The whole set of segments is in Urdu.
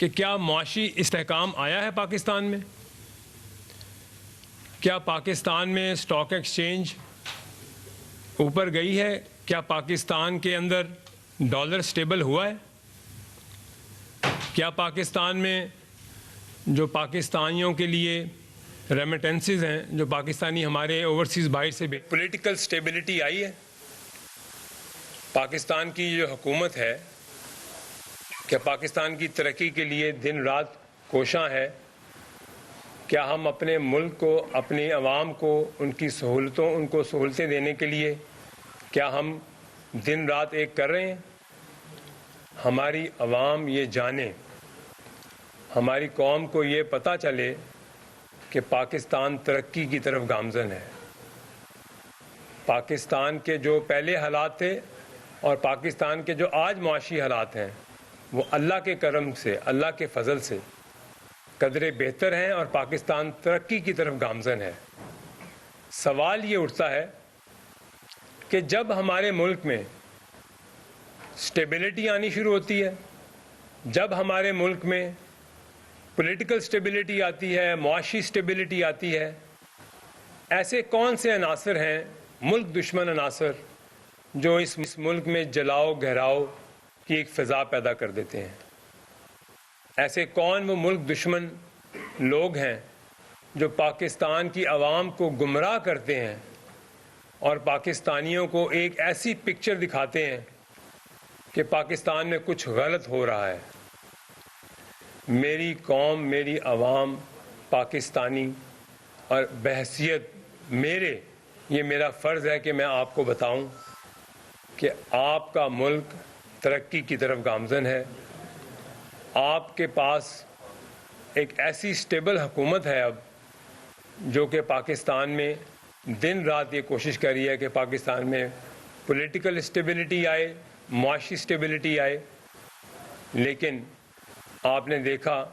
کہ کیا معاشی استحکام آیا ہے پاکستان میں؟ کیا پاکستان میں اسٹاک ایکسچینج اوپر گئی ہے؟ کیا پاکستان کے اندر ڈالر سٹیبل ہوا ہے؟ کیا پاکستان میں جو پاکستانیوں کے لیے ریمیٹنسز ہیں، جو پاکستانی ہمارے اوورسیز باہر سے بھی پولیٹیکل سٹیبلٹی آئی ہے؟ پاکستان کی جو حکومت ہے کیا پاکستان کی ترقی کے لیے دن رات کوشاں ہے؟ کیا ہم اپنے ملک کو، اپنی عوام کو ان کو سہولتیں دینے کے لیے کیا ہم دن رات ایک کر رہے ہیں؟ ہماری عوام یہ جانے، ہماری قوم کو یہ پتہ چلے کہ پاکستان ترقی کی طرف گامزن ہے۔ پاکستان کے جو پہلے حالات تھے اور پاکستان کے جو آج معاشی حالات ہیں وہ اللہ کے کرم سے، اللہ کے فضل سے قدرے بہتر ہیں اور پاکستان ترقی کی طرف گامزن ہے۔ سوال یہ اٹھتا ہے کہ جب ہمارے ملک میں سٹیبلٹی آنی شروع ہوتی ہے، جب ہمارے ملک میں پولیٹیکل سٹیبلٹی آتی ہے، معاشی سٹیبلٹی آتی ہے، ایسے کون سے عناصر ہیں، ملک دشمن عناصر، جو اس ملک میں جلاؤ گہراؤ کی ایک فضا پیدا کر دیتے ہیں؟ ایسے کون وہ ملک دشمن لوگ ہیں جو پاکستان کی عوام کو گمراہ کرتے ہیں اور پاکستانیوں کو ایک ایسی پکچر دکھاتے ہیں کہ پاکستان میں کچھ غلط ہو رہا ہے؟ میری قوم، میری عوام پاکستانی، اور بحیثیت یہ میرا فرض ہے کہ میں آپ کو بتاؤں کہ آپ کا ملک ترقی کی طرف گامزن ہے۔ آپ کے پاس ایک ایسی سٹیبل حکومت ہے اب جو کہ پاکستان میں دن رات یہ کوشش کر رہی ہے کہ پاکستان میں پولیٹیکل سٹیبلٹی آئے، معاشی سٹیبلٹی آئے، لیکن آپ نے دیکھا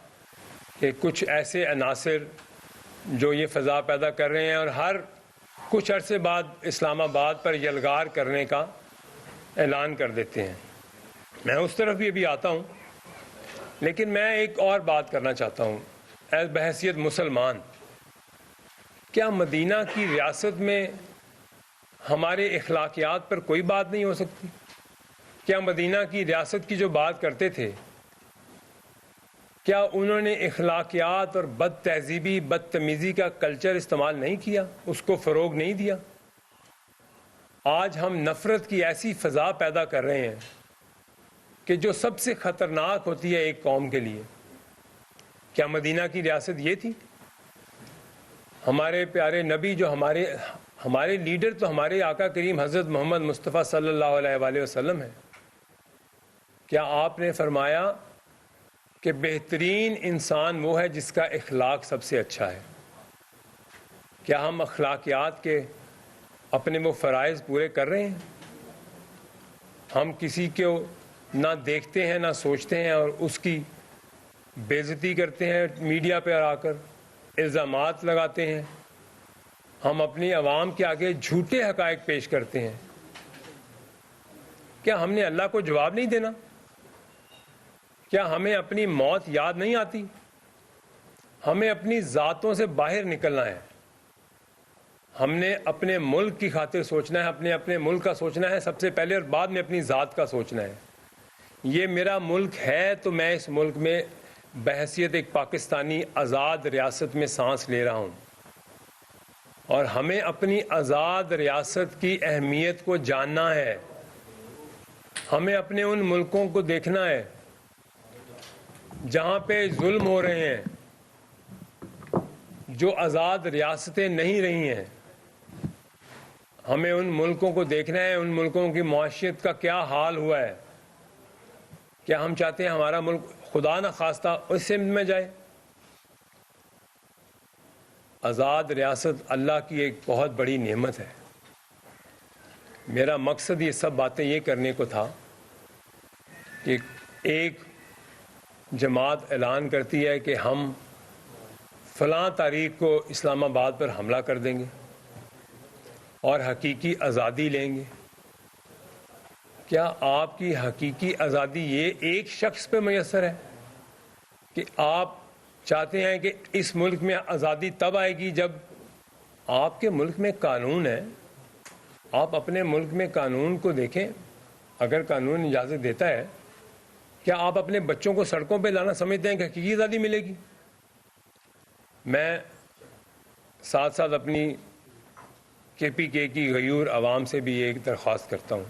کہ کچھ ایسے عناصر جو یہ فضا پیدا کر رہے ہیں اور ہر کچھ عرصے بعد اسلام آباد پر یلغار کرنے کا اعلان کر دیتے ہیں۔ میں اس طرف بھی ابھی آتا ہوں، لیکن میں ایک اور بات کرنا چاہتا ہوں۔ ایز بحیثیت مسلمان، کیا مدینہ کی ریاست میں ہمارے اخلاقیات پر کوئی بات نہیں ہو سکتی؟ کیا مدینہ کی ریاست کی جو بات کرتے تھے، کیا انہوں نے اخلاقیات اور بد تہذیبی، بدتمیزی کا کلچر استعمال نہیں کیا، اس کو فروغ نہیں دیا؟ آج ہم نفرت کی ایسی فضا پیدا کر رہے ہیں کہ جو سب سے خطرناک ہوتی ہے ایک قوم کے لیے۔ کیا مدینہ کی ریاست یہ تھی؟ ہمارے پیارے نبی، جو ہمارے لیڈر تو ہمارے آقا کریم حضرت محمد مصطفیٰ صلی اللہ علیہ وآلہ وسلم ہیں، کیا آپ نے فرمایا کہ بہترین انسان وہ ہے جس کا اخلاق سب سے اچھا ہے؟ کیا ہم اخلاقیات کے اپنے وہ فرائض پورے کر رہے ہیں؟ ہم کسی کو نہ دیکھتے ہیں، نہ سوچتے ہیں، اور اس کی بے عزتی کرتے ہیں، میڈیا پہ آ کر الزامات لگاتے ہیں۔ ہم اپنی عوام کے آگے جھوٹے حقائق پیش کرتے ہیں۔ کیا ہم نے اللہ کو جواب نہیں دینا؟ کیا ہمیں اپنی موت یاد نہیں آتی؟ ہمیں اپنی ذاتوں سے باہر نکلنا ہے۔ ہم نے اپنے ملک کی خاطر سوچنا ہے، اپنے ملک کا سوچنا ہے سب سے پہلے، اور بعد میں اپنی ذات کا سوچنا ہے۔ یہ میرا ملک ہے تو میں اس ملک میں بحیثیت ایک پاکستانی آزاد ریاست میں سانس لے رہا ہوں، اور ہمیں اپنی آزاد ریاست کی اہمیت کو جاننا ہے۔ ہمیں اپنے ان ملکوں کو دیکھنا ہے جہاں پہ ظلم ہو رہے ہیں، جو آزاد ریاستیں نہیں رہی ہیں۔ ہمیں ان ملکوں کو دیکھنا ہے، ان ملکوں کی معاشیت کا کیا حال ہوا ہے۔ کیا ہم چاہتے ہیں ہمارا ملک خدا نہ خواستہ اس سمت میں جائے؟ آزاد ریاست اللہ کی ایک بہت بڑی نعمت ہے۔ میرا مقصد یہ سب باتیں یہ کرنے کو تھا کہ ایک جماعت اعلان کرتی ہے کہ ہم فلاں تاریخ کو اسلام آباد پر حملہ کر دیں گے اور حقیقی آزادی لیں گے۔ کیا آپ کی حقیقی آزادی یہ ایک شخص پہ میسر ہے؟ کہ آپ چاہتے ہیں کہ اس ملک میں آزادی تب آئے گی جب آپ کے ملک میں قانون ہے. آپ اپنے ملک میں قانون کو دیکھیں. اگر قانون اجازت دیتا ہے, کیا آپ اپنے بچوں کو سڑکوں پہ لانا سمجھتے ہیں کہ حقیقی آزادی ملے گی؟ میں ساتھ ساتھ اپنی KPK کی غیور عوام سے بھی ایک درخواست کرتا ہوں.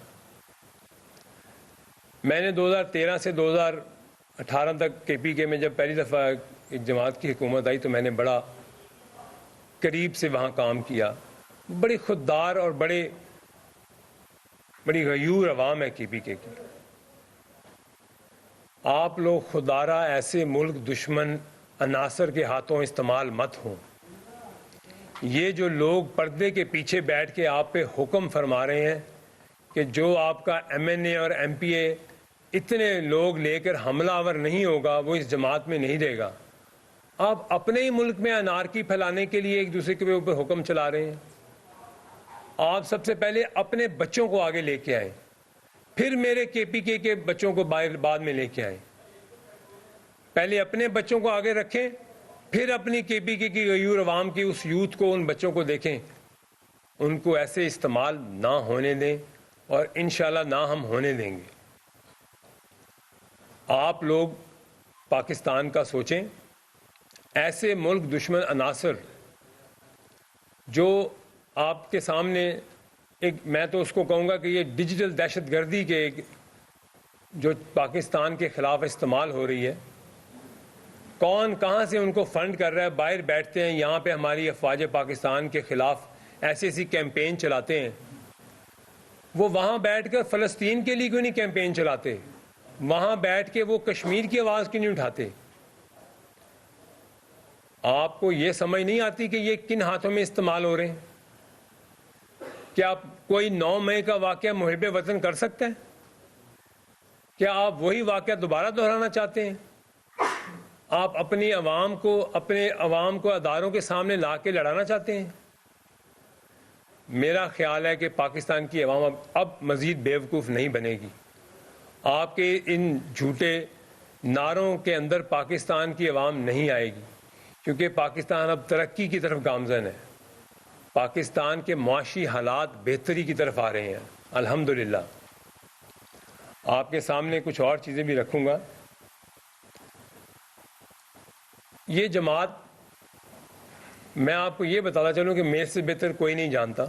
میں نے 2013 سے 2018 تک KPK میں جب پہلی دفعہ ایک جماعت کی حکومت آئی تو میں نے بڑا قریب سے وہاں کام کیا. بڑی خوددار اور بڑی غیور عوام ہے KPK کی. آپ لوگ خوددارہ ایسے ملک دشمن عناصر کے ہاتھوں استعمال مت ہوں. یہ جو لوگ پردے کے پیچھے بیٹھ کے آپ پہ حکم فرما رہے ہیں کہ جو آپ کا MNA اور MPA اتنے لوگ لے کر حملہ آور نہیں ہوگا وہ اس جماعت میں نہیں رہے گا. آپ اپنے ہی ملک میں انارکی پھیلانے کے لیے ایک دوسرے کے اوپر حکم چلا رہے ہیں. آپ سب سے پہلے اپنے بچوں کو آگے لے کے آئیں, پھر میرے KPK کے بچوں کو بعد میں لے کے آئیں. پہلے اپنے بچوں کو آگے رکھیں, پھر اپنی KPK کی غیور عوام کی اس یوتھ کو, ان بچوں کو دیکھیں. ان کو ایسے استعمال نہ ہونے دیں اور انشاءاللہ نہ ہم ہونے دیں گے. آپ لوگ پاکستان کا سوچیں. ایسے ملک دشمن عناصر جو آپ کے سامنے ایک, میں تو اس کو کہوں گا کہ یہ ڈیجیٹل دہشت گردی کے جو پاکستان کے خلاف استعمال ہو رہی ہے, کون کہاں سے ان کو فنڈ کر رہا ہے. باہر بیٹھتے ہیں یہاں پہ ہماری افواج پاکستان کے خلاف ایسی کیمپین چلاتے ہیں. وہ وہاں بیٹھ کر فلسطین کے لیے کیوں نہیں کیمپین چلاتے؟ وہاں بیٹھ کے وہ کشمیر کی آواز کیوں نہیں اٹھاتے؟ آپ کو یہ سمجھ نہیں آتی کہ یہ کن ہاتھوں میں استعمال ہو رہے ہیں؟ کیا کوئی 9 مئی کا واقعہ محب وطن کر سکتا ہے؟ کیا آپ وہی واقعہ دوبارہ دہرانا چاہتے ہیں؟ آپ اپنے عوام کو اداروں کے سامنے لا کے لڑانا چاہتے ہیں؟ میرا خیال ہے کہ پاکستان کی عوام اب مزید بیوقوف نہیں بنے گی. آپ کے ان جھوٹے نعروں کے اندر پاکستان کی عوام نہیں آئے گی, کیونکہ پاکستان اب ترقی کی طرف گامزن ہے. پاکستان کے معاشی حالات بہتری کی طرف آ رہے ہیں الحمدللہ. آپ کے سامنے کچھ اور چیزیں بھی رکھوں گا. یہ جماعت, میں آپ کو یہ بتاتا چلوں کہ میرے سے بہتر کوئی نہیں جانتا,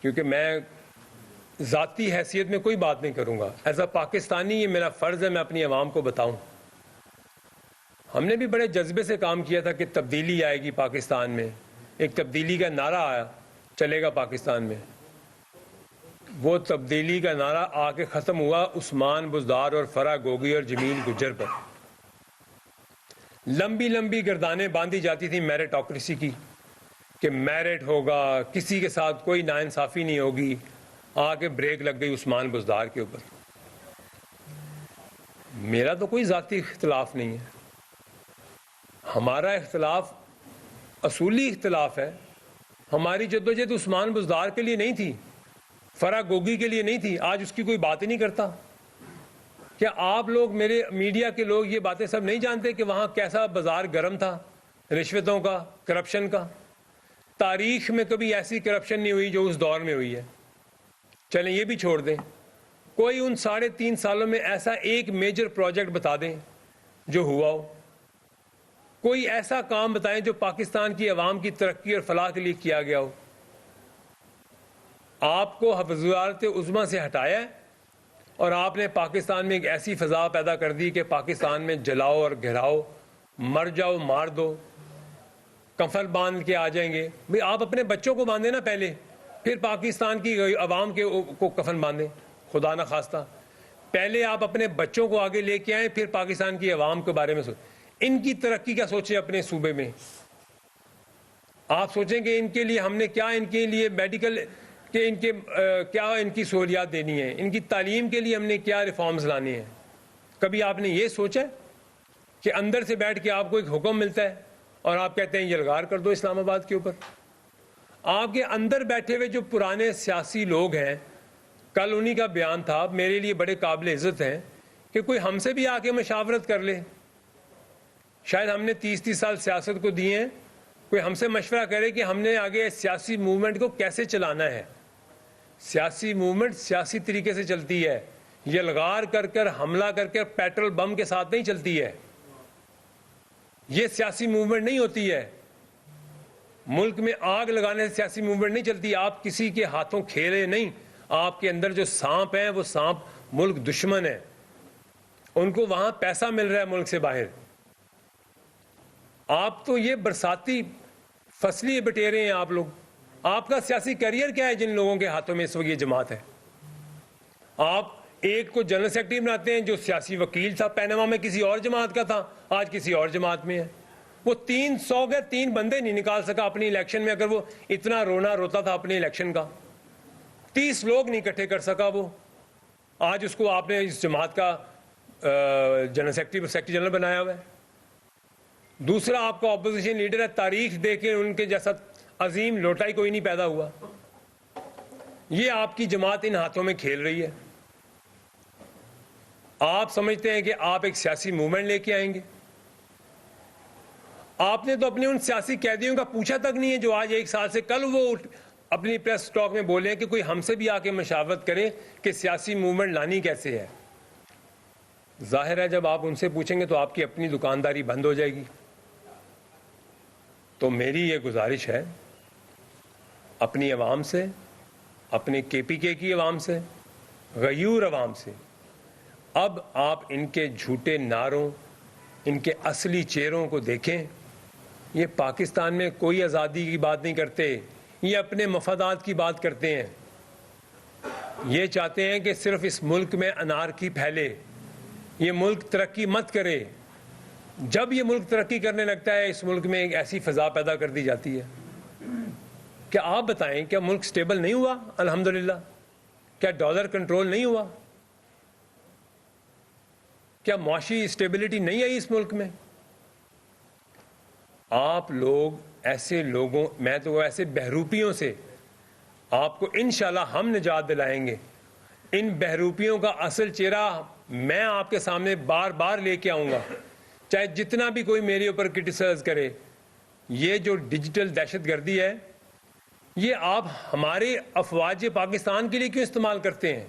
کیونکہ میں ذاتی حیثیت میں کوئی بات نہیں کروں گا. ایز اے پاکستانی یہ میرا فرض ہے میں اپنی عوام کو بتاؤں. ہم نے بھی بڑے جذبے سے کام کیا تھا کہ تبدیلی آئے گی پاکستان میں. ایک تبدیلی کا نعرہ آیا, چلے گا پاکستان میں. وہ تبدیلی کا نعرہ آ کے ختم ہوا عثمان بزدار اور فرح گوگی اور جمیل گجر پر. لمبی لمبی گردانیں باندھی جاتی تھیں میرٹوکریسی کی, کہ میرٹ ہوگا, کسی کے ساتھ کوئی ناانصافی نہیں ہوگی. آ کے بریک لگ گئی عثمان بزدار کے اوپر. میرا تو کوئی ذاتی اختلاف نہیں ہے. ہمارا اختلاف اصولی اختلاف ہے. ہماری جدوجہد عثمان بزدار کے لیے نہیں تھی, فرح گوگی کے لیے نہیں تھی. آج اس کی کوئی بات ہی نہیں کرتا. کیا آپ لوگ, میرے میڈیا کے لوگ, یہ باتیں سب نہیں جانتے کہ وہاں کیسا بازار گرم تھا رشوتوں کا, کرپشن کا؟ تاریخ میں کبھی ایسی کرپشن نہیں ہوئی جو اس دور میں ہوئی ہے. چلیں یہ بھی چھوڑ دیں. کوئی ان 3.5 سالوں میں ایسا ایک میجر پروجیکٹ بتا دیں جو ہوا ہو. کوئی ایسا کام بتائیں جو پاکستان کی عوام کی ترقی اور فلاح کے لیے کیا گیا ہو. آپ کو وزارت عظمیٰ سے ہٹایا ہے اور آپ نے پاکستان میں ایک ایسی فضا پیدا کر دی کہ پاکستان میں جلاؤ اور گھراؤ, مر جاؤ مار دو, کفن باندھ کے آ جائیں گے. بھئی آپ اپنے بچوں کو باندھیں نا پہلے, پھر پاکستان کی عوام کو کفن باندھیں. خدا نہ خواستہ پہلے آپ اپنے بچوں کو آگے لے کے آئیں, پھر پاکستان کی عوام کے بارے میں ان کی ترقی کا سوچیں. اپنے صوبے میں آپ سوچیں کہ ان کے لیے ہم نے کیا, ان کے لیے میڈیکل کہ ان کے کیا ان کی سہولیات دینی ہے, ان کی تعلیم کے لیے ہم نے کیا ریفارمز لانے ہیں. کبھی آپ نے یہ سوچا کہ اندر سے بیٹھ کے آپ کو ایک حکم ملتا ہے اور آپ کہتے ہیں یلغار کر دو اسلام آباد کے اوپر؟ آپ کے اندر بیٹھے ہوئے جو پرانے سیاسی لوگ ہیں, کل انہی کا بیان تھا, میرے لیے بڑے قابل عزت ہیں, کہ کوئی ہم سے بھی آ کے مشاورت کر لے. شاید ہم نے 30 سال سیاست کو دیے ہیں, کوئی ہم سے مشورہ کرے کہ ہم نے آگے سیاسی موومنٹ کو کیسے چلانا ہے. سیاسی موومنٹ سیاسی طریقے سے چلتی ہے, یلغار کر کر, حملہ کر کر, پیٹرول بم کے ساتھ نہیں چلتی ہے. یہ سیاسی موومنٹ نہیں ہوتی ہے. ملک میں آگ لگانے سے سیاسی موومنٹ نہیں چلتی. آپ کسی کے ہاتھوں کھیلے نہیں. آپ کے اندر جو سانپ ہیں وہ سانپ ملک دشمن ہے, ان کو وہاں پیسہ مل رہا ہے ملک سے باہر. آپ تو یہ برساتی فصلی بٹیرے ہیں آپ لوگ. آپ کا سیاسی کیریئر کیا ہے جن لوگوں کے ہاتھوں میں اس وقت یہ جماعت ہے؟ آپ ایک کو جنرل سیکرٹری بناتے ہیں جو سیاسی وکیل تھا, پیناما میں کسی اور جماعت کا تھا, آج کسی اور جماعت میں ہے. وہ 300 کے 3 بندے نہیں نکال سکا اپنی الیکشن میں. اگر وہ اتنا رونا روتا تھا اپنی الیکشن کا, 30 لوگ نہیں اکٹھے کر سکا وہ. آج اس کو آپ نے اس جماعت کا جنرل سیکرٹری جنرل بنایا ہوا ہے. دوسرا آپ کا اپوزیشن لیڈر ہے, تاریخ دیکھیں ان کے جیسا عظیم لوٹائی کوئی نہیں پیدا ہوا. یہ آپ کی جماعت ان ہاتھوں میں کھیل رہی ہے. آپ سمجھتے ہیں کہ آپ ایک سیاسی موومنٹ لے کے آئیں گے. آپ نے تو اپنے ان سیاسی قیدیوں کا پوچھا تک نہیں ہے جو آج 1 سال سے, کل وہ اپنی پریس ٹاک میں بولے ہیں کہ کوئی ہم سے بھی آ کے مشاورت کرے کہ سیاسی موومنٹ لانی کیسے ہے. ظاہر ہے جب آپ ان سے پوچھیں گے تو آپ کی اپنی دکانداری بند ہو جائے گی. تو میری یہ گزارش ہے اپنی عوام سے, اپنے KPK کی عوام سے, غیور عوام سے, اب آپ ان کے جھوٹے نعروں, ان کے اصلی چہروں کو دیکھیں. یہ پاکستان میں کوئی آزادی کی بات نہیں کرتے, یہ اپنے مفادات کی بات کرتے ہیں. یہ چاہتے ہیں کہ صرف اس ملک میں انارکی پھیلے, یہ ملک ترقی مت کرے. جب یہ ملک ترقی کرنے لگتا ہے اس ملک میں ایک ایسی فضا پیدا کر دی جاتی ہے. کیا آپ بتائیں, کیا ملک سٹیبل نہیں ہوا؟ الحمدللہ. کیا ڈالر کنٹرول نہیں ہوا؟ کیا معاشی اسٹیبلٹی نہیں آئی اس ملک میں؟ آپ لوگ ایسے لوگوں, میں تو ایسے بہروپیوں سے آپ کو انشاءاللہ ہم نجات دلائیں گے. ان بہروپیوں کا اصل چہرہ میں آپ کے سامنے بار بار لے کے آؤں گا, چاہے جتنا بھی کوئی میرے اوپر کرٹیسائز کرے. یہ جو ڈیجیٹل دہشت گردی ہے, یہ آپ ہمارے افواج پاکستان کے لیے کیوں استعمال کرتے ہیں؟